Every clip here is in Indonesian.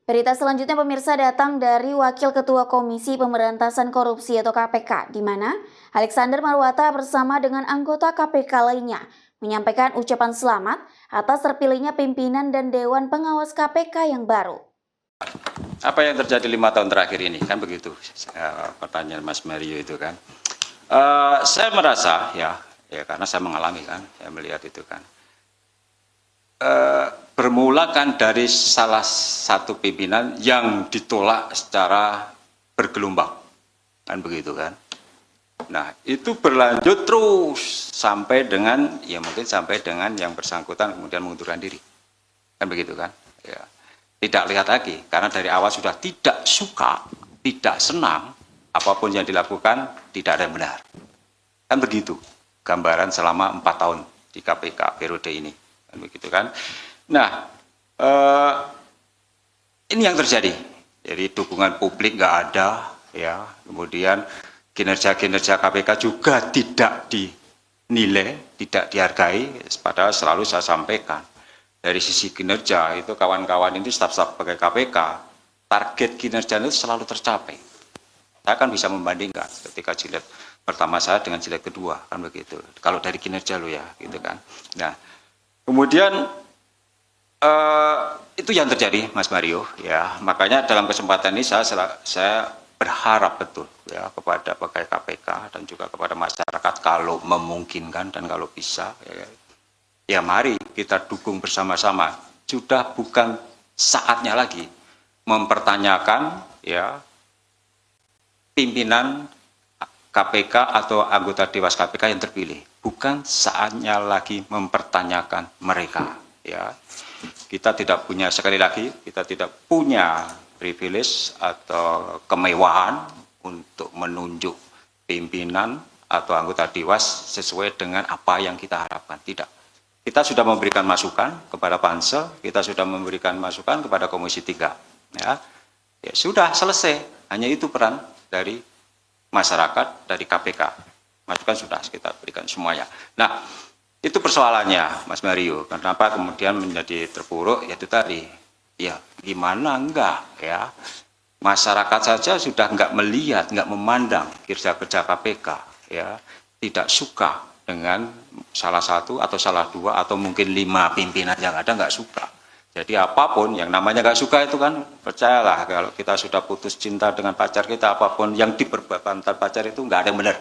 Berita selanjutnya pemirsa datang dari Wakil Ketua Komisi Pemberantasan Korupsi atau KPK, di mana Alexander Marwata bersama dengan anggota KPK lainnya menyampaikan ucapan selamat atas terpilihnya pimpinan dan Dewan Pengawas KPK yang baru. Apa yang terjadi 5 tahun terakhir ini, kan begitu pertanyaan Mas Mario itu kan. Saya merasa ya karena saya mengalami kan, saya melihat itu kan. Bermula kan dari salah satu pimpinan yang ditolak secara bergelombang, kan begitu kan. Nah itu berlanjut terus sampai dengan mungkin sampai dengan yang bersangkutan kemudian mengundurkan diri, kan begitu kan. Ya. Tidak lihat lagi karena dari awal sudah tidak suka, tidak senang apapun yang dilakukan tidak ada yang benar, kan begitu gambaran selama 4 tahun di KPK periode ini, kan begitu kan. Nah ini yang terjadi, jadi dukungan publik nggak ada ya, kemudian kinerja KPK juga tidak dinilai, tidak dihargai, padahal selalu saya sampaikan dari sisi kinerja itu kawan-kawan ini staf-staf pegawai KPK target kinerja itu selalu tercapai. Saya kan bisa membandingkan ketika jilid pertama saya dengan jilid kedua, kan begitu. Kalau dari kinerja lo ya, gitu kan. Nah, kemudian itu yang terjadi, Mas Mario. Ya, makanya dalam kesempatan ini saya berharap betul ya kepada pegawai KPK dan juga kepada masyarakat kalau memungkinkan dan kalau bisa. Ya mari kita dukung bersama-sama. Sudah bukan saatnya lagi mempertanyakan ya pimpinan KPK atau anggota Dewas KPK yang terpilih. Bukan saatnya lagi mempertanyakan mereka. Ya, kita tidak punya, sekali lagi kita tidak punya privilege atau kemewahan untuk menunjuk pimpinan atau anggota Dewas sesuai dengan apa yang kita harapkan. Tidak. Kita sudah memberikan masukan kepada Pansel, kita sudah memberikan masukan kepada Komisi 3. Ya sudah selesai, hanya itu peran dari masyarakat, dari KPK. Masukan sudah kita berikan semuanya. Nah, itu persoalannya, Mas Mario. Kenapa kemudian menjadi terpuruk? Yaitu tadi, ya gimana enggak ya? Masyarakat saja sudah enggak melihat, enggak memandang kerja-kerja KPK, ya tidak suka dengan salah satu atau salah dua atau mungkin 5 pimpinan yang ada nggak suka. Jadi apapun yang namanya nggak suka itu kan, percayalah kalau kita sudah putus cinta dengan pacar kita, apapun yang diperbuat antar pacar itu nggak ada yang benar,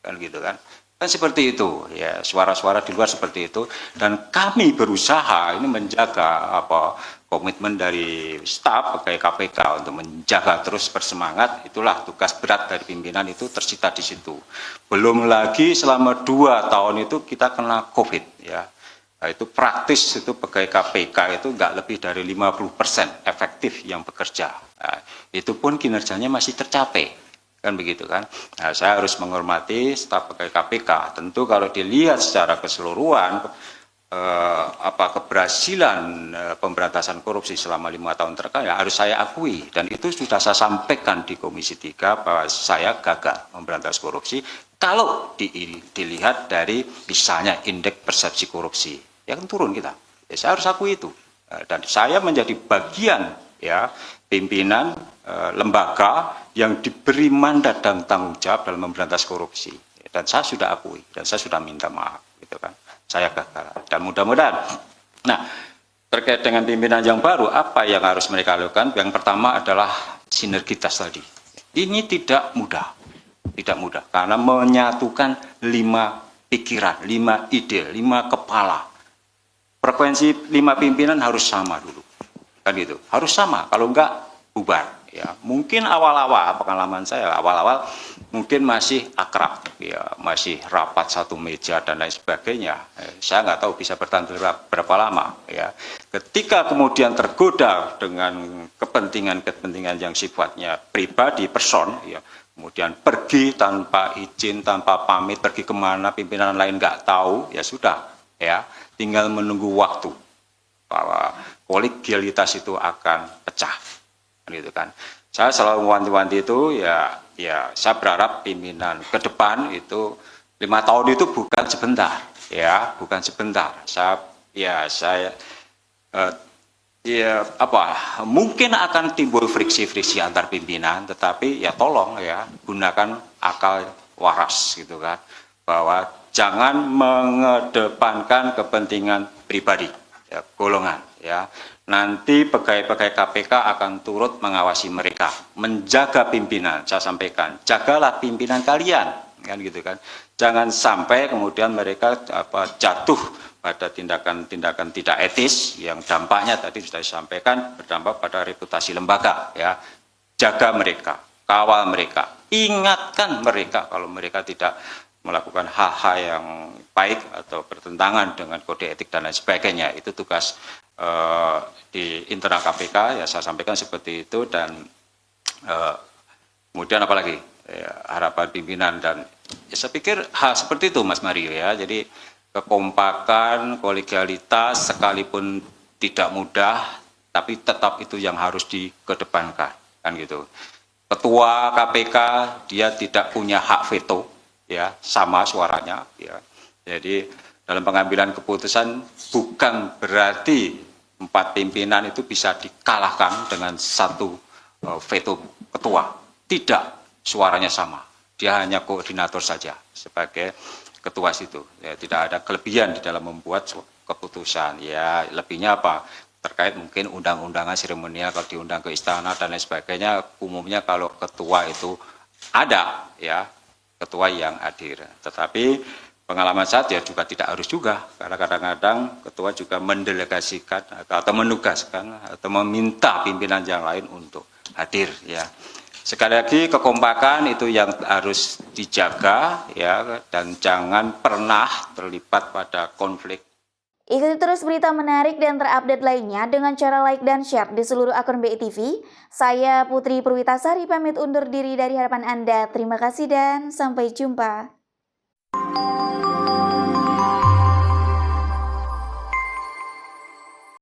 kan gitu kan. Kan seperti itu ya, suara-suara di luar seperti itu, dan kami berusaha ini menjaga komitmen dari staf pegawai KPK untuk menjaga terus bersemangat. Itulah tugas berat dari pimpinan, itu tersita di situ. Belum lagi selama 2 tahun itu kita kena COVID ya. Nah, itu praktis itu pegawai KPK itu nggak lebih dari 50% efektif yang bekerja. Nah, itu pun kinerjanya masih tercapai. Kan begitu kan. Nah, saya harus menghormati staf pegawai KPK. Tentu kalau dilihat secara keseluruhan keberhasilan pemberantasan korupsi selama 5 tahun terakhir ya harus saya akui, dan itu sudah saya sampaikan di Komisi 3 bahwa saya gagal memberantas korupsi kalau dilihat dari misalnya indeks persepsi korupsi ya kan turun kita. Ya, saya harus akui itu, dan saya menjadi bagian ya pimpinan lembaga yang diberi mandat dan tanggung jawab dalam memberantas korupsi, dan saya sudah akui dan saya sudah minta maaf gitu kan, saya gagal. Dan mudah-mudahan, nah terkait dengan pimpinan yang baru, apa yang harus mereka lakukan? Yang pertama adalah sinergitas tadi. Ini tidak mudah karena menyatukan 5 pikiran, 5 ide, 5 kepala. Frekuensi 5 pimpinan harus sama dulu, kan gitu, harus sama, kalau enggak bubar. Ya, mungkin awal-awal pengalaman saya mungkin masih akrab, ya masih rapat satu meja dan lain sebagainya. Saya nggak tahu bisa bertahan berapa lama. Ya, ketika kemudian tergoda dengan kepentingan yang sifatnya pribadi, person, ya kemudian pergi tanpa izin, tanpa pamit, pergi kemana pimpinan lain nggak tahu, ya sudah, ya tinggal menunggu waktu bahwa kolegialitas itu akan pecah. Gitu kan. Saya selalu mewanti-wanti itu ya saya berharap pimpinan ke depan itu 5 tahun itu bukan sebentar ya, bukan sebentar. Saya Ya, mungkin akan timbul friksi-friksi antar pimpinan, tetapi ya tolong ya gunakan akal waras gitu kan, bahwa jangan mengedepankan kepentingan pribadi, ya, golongan, ya. Nanti pegawai-pegawai KPK akan turut mengawasi mereka, menjaga pimpinan. Saya sampaikan, jagalah pimpinan kalian, kan gitu kan. Jangan sampai kemudian mereka jatuh pada tindakan-tindakan tidak etis yang dampaknya tadi sudah disampaikan berdampak pada reputasi lembaga, ya. Jaga mereka, kawal mereka, ingatkan mereka kalau mereka tidak melakukan hal-hal yang baik atau bertentangan dengan kode etik dan lain sebagainya. Itu tugas di internal KPK, ya saya sampaikan seperti itu. Dan kemudian apalagi harapan pimpinan, dan ya saya pikir hal seperti itu Mas Mario, ya. Jadi kekompakan, kolegialitas sekalipun tidak mudah, tapi tetap itu yang harus dikedepankan, kan gitu. Ketua KPK dia tidak punya hak veto, ya, sama suaranya, ya. Jadi dalam pengambilan keputusan bukan berarti 4 pimpinan itu bisa dikalahkan dengan 1 veto ketua. Tidak, suaranya sama. Dia hanya koordinator saja sebagai ketua situ, ya. Tidak ada kelebihan di dalam membuat keputusan, ya. Lebihnya apa? Terkait mungkin undang-undangan seremonial, kalau diundang ke istana dan lain sebagainya, umumnya kalau ketua itu ada, ya, ketua yang hadir. Tetapi pengalaman saya juga tidak harus juga, karena kadang-kadang ketua juga mendelegasikan atau menugaskan atau meminta pimpinan yang lain untuk hadir, ya. Sekali lagi, kekompakan itu yang harus dijaga, ya, dan jangan pernah terlibat pada konflik. Ikuti terus berita menarik dan terupdate lainnya dengan cara like dan share di seluruh akun BI TV. Saya Putri Purwitasari pamit undur diri dari hadapan Anda. Terima kasih dan sampai jumpa.